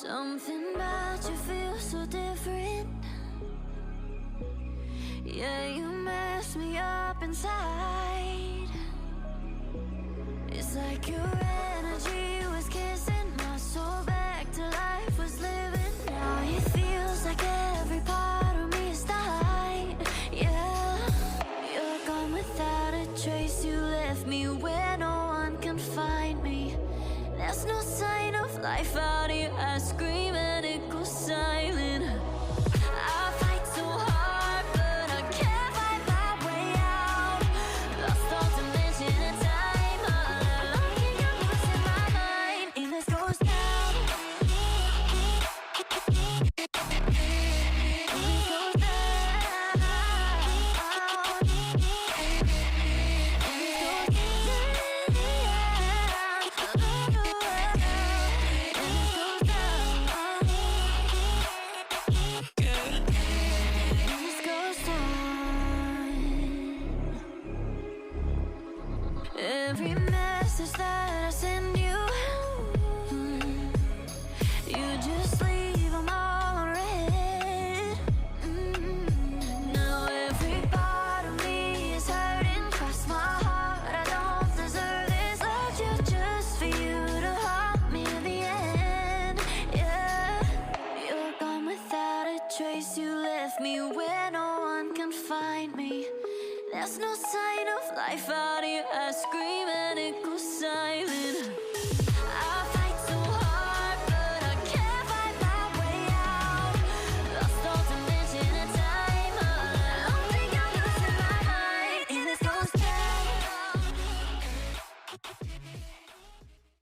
Something about you feels so different. Yeah, you mess me up inside. It's like your energy was kissing my soul back to life, was living. Now it feels like every part of me is died. Yeah, you're gone without a trace. You left me where no one can find me. There's no sign of life out here. I scream and it goes silent.